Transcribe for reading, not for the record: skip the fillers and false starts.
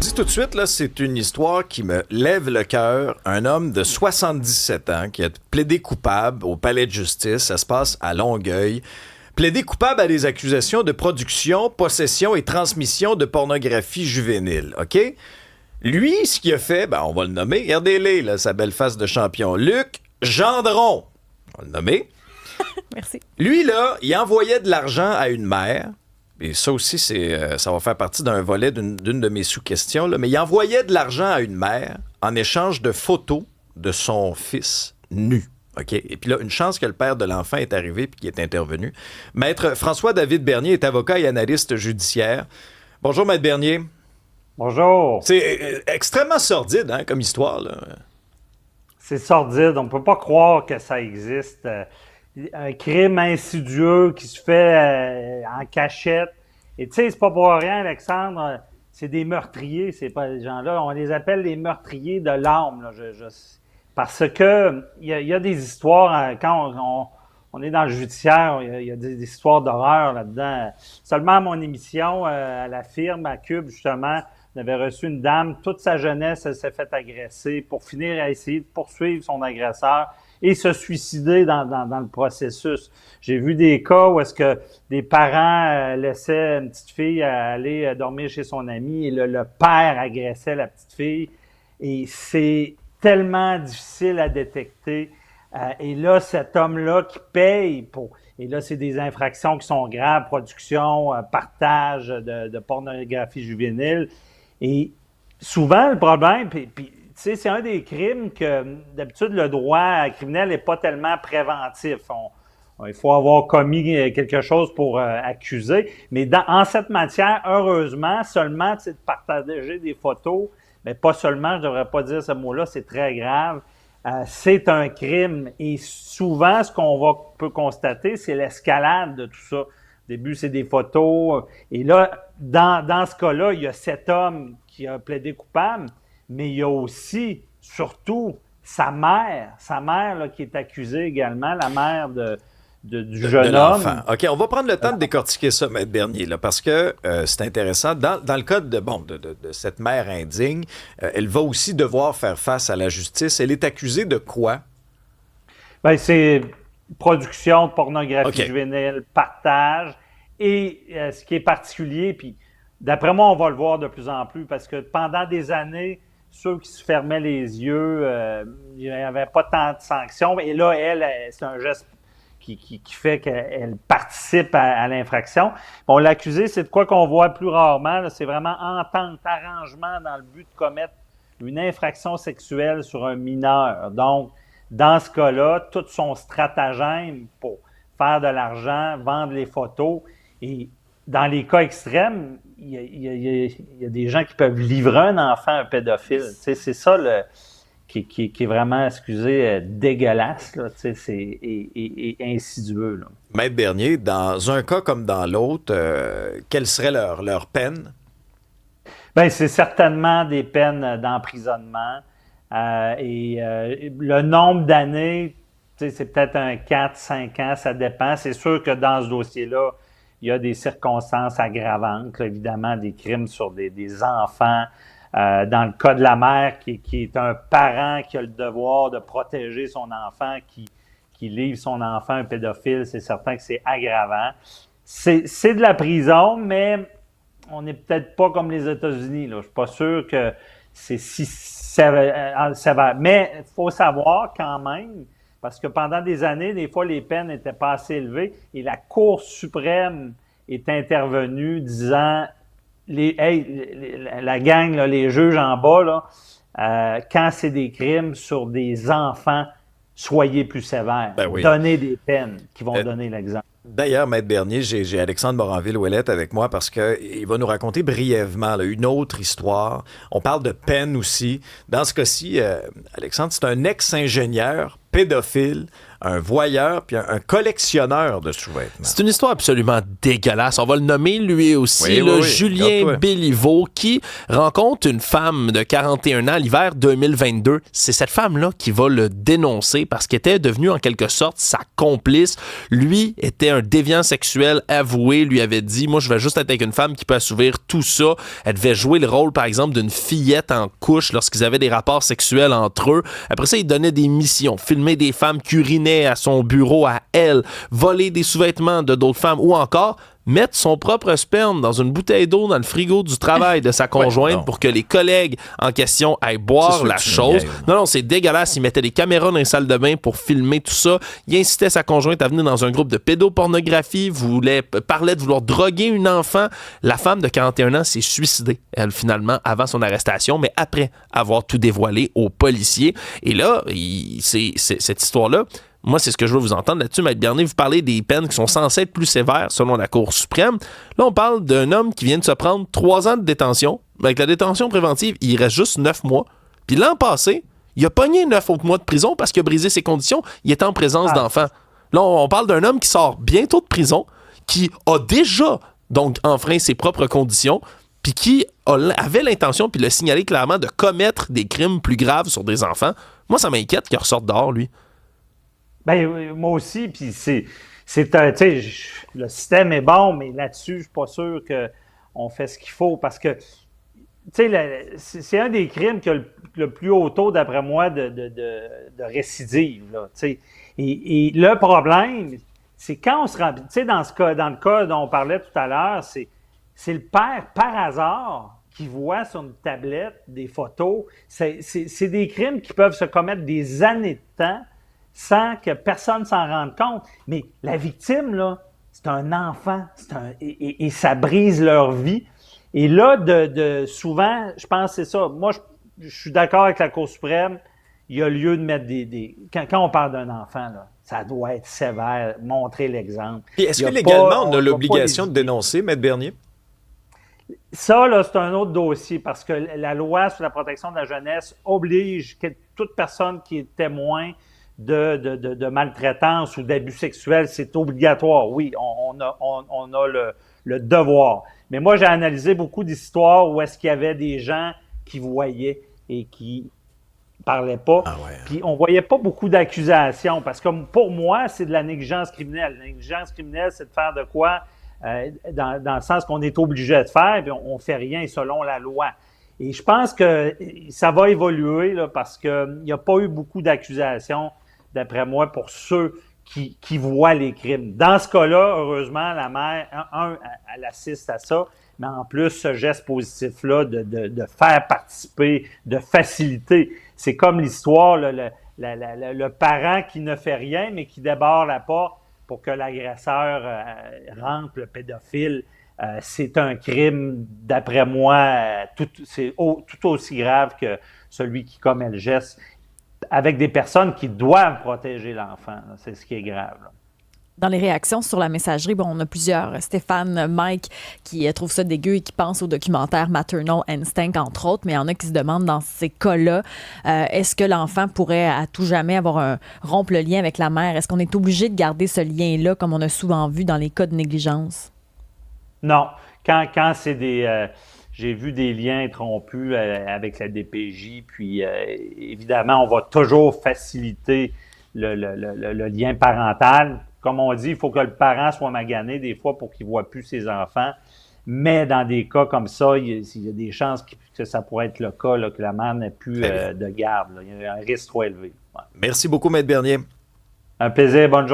Dis tout de suite, là, c'est une histoire qui me lève le cœur. Un homme de 77 ans qui a plaidé coupable au palais de justice. Ça se passe à Longueuil. Plaidé coupable à des accusations de production, possession et transmission de pornographie juvénile. OK? Lui, ce qu'il a fait, on va le nommer. Regardez-les, là, sa belle face de champion. Luc Gendron. On va le nommer. Merci. Lui, là, il envoyait de l'argent à une mère. Et ça aussi, ça va faire partie d'un volet d'une de mes sous-questions. Là. Mais il envoyait de l'argent à une mère en échange de photos de son fils nu. OK? Et puis là, une chance que le père de l'enfant est arrivé et qu'il est intervenu. Maître François-David Bernier est avocat et analyste judiciaire. Bonjour, Maître Bernier. Bonjour. C'est extrêmement sordide comme histoire. Là. C'est sordide. On ne peut pas croire que ça existe. Un crime insidieux qui se fait en cachette. Et tu sais, c'est pas pour rien, Alexandre. C'est des meurtriers, c'est pas les gens-là. On les appelle les meurtriers de l'âme. Là. Parce que il y a des histoires, quand on est dans le judiciaire, il y a des histoires d'horreur là-dedans. Seulement à mon émission, à la firme, à Cube, justement, on avait reçu une dame, toute sa jeunesse, elle s'est fait agresser pour finir à essayer de poursuivre son agresseur et se suicider dans le processus. J'ai vu des cas où est-ce que des parents laissaient une petite fille aller dormir chez son ami et le père agressait la petite fille. Et c'est tellement difficile à détecter. Et là, cet homme-là qui paye pour... Et là, c'est des infractions qui sont graves, production, partage de pornographie juvénile. Et souvent, le problème, puis tu sais, c'est un des crimes que, d'habitude, le droit criminel n'est pas tellement préventif. Il faut avoir commis quelque chose pour accuser. Mais en cette matière, heureusement, seulement de partager des photos, mais pas seulement, je ne devrais pas dire ce mot-là, c'est très grave. C'est un crime. Et souvent, ce qu'on peut constater, c'est l'escalade de tout ça. Au début, c'est des photos. Et là, dans ce cas-là, il y a cet homme qui a plaidé coupable, mais il y a aussi, surtout, sa mère là, qui est accusée également, la mère du jeune homme. OK, on va prendre le temps de décortiquer ça, Maître Bernier, là, parce que c'est intéressant. Dans le cas de cette mère indigne, elle va aussi devoir faire face à la justice. Elle est accusée de quoi? Bien, c'est production de pornographie juvénile, partage, et ce qui est particulier, puis d'après moi, on va le voir de plus en plus, parce que pendant des années, ceux qui se fermaient les yeux, il n'y avait pas tant de sanctions, et là, elle c'est un geste qui fait qu'elle participe à l'infraction. Bon, l'accusé, c'est de quoi qu'on voit plus rarement, là, c'est vraiment entente, arrangement dans le but de commettre une infraction sexuelle sur un mineur. Donc, dans ce cas-là, tout son stratagème pour faire de l'argent, vendre les photos, et dans les cas extrêmes, il y a des gens qui peuvent livrer un enfant à un pédophile. Tu sais, c'est ça qui est vraiment, excusez, dégueulasse, là, tu sais, et insidieux. Là. Maître Bernier, dans un cas comme dans l'autre, quelle serait leur peine? Bien, c'est certainement des peines d'emprisonnement. Le nombre d'années, tu sais, c'est peut-être un 4-5 ans, ça dépend. C'est sûr que dans ce dossier-là, il y a des circonstances aggravantes, là, évidemment, des crimes sur des enfants. Dans le cas de la mère, qui est un parent qui a le devoir de protéger son enfant, qui livre son enfant à un pédophile, c'est certain que c'est aggravant. C'est de la prison, mais on n'est peut-être pas comme les États-Unis. Là. Je ne suis pas sûr que c'est si sévère. Mais il faut savoir quand même, parce que pendant des années, des fois, les peines n'étaient pas assez élevées et la Cour suprême est intervenue disant la gang, là, les juges en bas, là, quand c'est des crimes sur des enfants, soyez plus sévères. Ben oui. Donnez des peines qui vont donner l'exemple. D'ailleurs, Maître Bernier, j'ai Alexandre Moranville-Ouellette avec moi parce qu'il va nous raconter brièvement là, une autre histoire. On parle de peine aussi. Dans ce cas-ci, Alexandre, c'est un ex-ingénieur pédophile, un voyeur, puis un collectionneur de sous-vêtements. C'est une histoire absolument dégueulasse. On va le nommer lui aussi, Oui. Julien Garde-toi. Béliveau, qui rencontre une femme de 41 ans l'hiver 2022. C'est cette femme-là qui va le dénoncer parce qu'elle était devenue en quelque sorte sa complice. Lui était un déviant sexuel avoué, lui avait dit « Moi, je vais juste être avec une femme qui peut assouvir tout ça. » Elle devait jouer le rôle, par exemple, d'une fillette en couche lorsqu'ils avaient des rapports sexuels entre eux. Après ça, il donnait des missions, filmer des femmes qui urinaient à son bureau à elle, voler des sous-vêtements de d'autres femmes ou encore mettre son propre sperme dans une bouteille d'eau dans le frigo du travail de sa conjointe pour que les collègues en question aillent boire la chose. Non, c'est dégueulasse. Il mettait des caméras dans les salles de bain pour filmer tout ça. Il incitait sa conjointe à venir dans un groupe de pédopornographie, parlait de vouloir droguer une enfant. La femme de 41 ans s'est suicidée, elle, finalement, avant son arrestation, mais après avoir tout dévoilé aux policiers. Et là, c'est cette histoire-là. Moi, c'est ce que je veux vous entendre là-dessus, Maître Bernier. Vous parlez des peines qui sont censées être plus sévères selon la Cour suprême. Là, on parle d'un homme qui vient de se prendre 3 ans de détention. Avec la détention préventive, il reste juste 9 mois. Puis l'an passé, il a pogné 9 autres mois de prison parce qu'il a brisé ses conditions. Il était en présence d'enfants. Là, on parle d'un homme qui sort bientôt de prison, qui a déjà donc enfreint ses propres conditions, puis qui avait l'intention, puis l'a signalé clairement, de commettre des crimes plus graves sur des enfants. Moi, ça m'inquiète qu'il ressorte dehors, lui. Ben, moi aussi, puis le système est bon, mais là-dessus, je suis pas sûr qu'on fait ce qu'il faut parce que, c'est un des crimes qui a le plus haut taux, d'après moi, de récidive, là, et le problème, c'est quand on se rend, dans le cas dont on parlait tout à l'heure, c'est le père, par hasard, qui voit sur une tablette des photos. C'est des crimes qui peuvent se commettre des années de temps sans que personne s'en rende compte. Mais la victime, là, c'est un enfant. Et ça brise leur vie. Et là, souvent, je pense que c'est ça. Moi, je suis d'accord avec la Cour suprême. Il y a lieu de mettre quand on parle d'un enfant, là, ça doit être sévère, montrer l'exemple. Et est-ce que légalement, on a l'obligation de dénoncer, Maître Bernier? Ça, là, c'est un autre dossier parce que la loi sur la protection de la jeunesse oblige toute personne qui est témoin de maltraitance ou d'abus sexuels, c'est obligatoire. Oui, on a le devoir. Mais moi, j'ai analysé beaucoup d'histoires où est-ce qu'il y avait des gens qui voyaient et qui parlaient pas. Ah ouais. Puis on voyait pas beaucoup d'accusations parce que pour moi, c'est de la négligence criminelle. La négligence criminelle, c'est de faire de quoi dans le sens qu'on est obligé de faire, puis on fait rien selon la loi. Et je pense que ça va évoluer là, parce qu'il n'y a pas eu beaucoup d'accusations, d'après moi, pour ceux qui voient les crimes. Dans ce cas-là, heureusement, la mère, elle assiste à ça, mais en plus, ce geste positif-là de faire participer, de faciliter. C'est comme l'histoire, le parent qui ne fait rien, mais qui débarre la porte pour que l'agresseur rentre, le pédophile. C'est un crime, d'après moi, c'est tout aussi grave que celui qui commet le geste avec des personnes qui doivent protéger l'enfant. C'est ce qui est grave. Là. Dans les réactions sur la messagerie, on a plusieurs. Stéphane, Mike, qui trouve ça dégueu et qui pense au documentaire Maternal Instinct, entre autres, mais il y en a qui se demandent dans ces cas-là, est-ce que l'enfant pourrait à tout jamais rompre le lien avec la mère? Est-ce qu'on est obligé de garder ce lien-là, comme on a souvent vu dans les cas de négligence? Non. Quand c'est des... j'ai vu des liens interrompus avec la DPJ, puis évidemment, on va toujours faciliter le lien parental. Comme on dit, il faut que le parent soit magané des fois pour qu'il ne voit plus ses enfants. Mais dans des cas comme ça, il y a des chances que ça pourrait être le cas, là, que la mère n'ait plus de garde. Là. Il y a un risque trop élevé. Ouais. Merci beaucoup, Maître Bernier. Un plaisir. Bonne journée.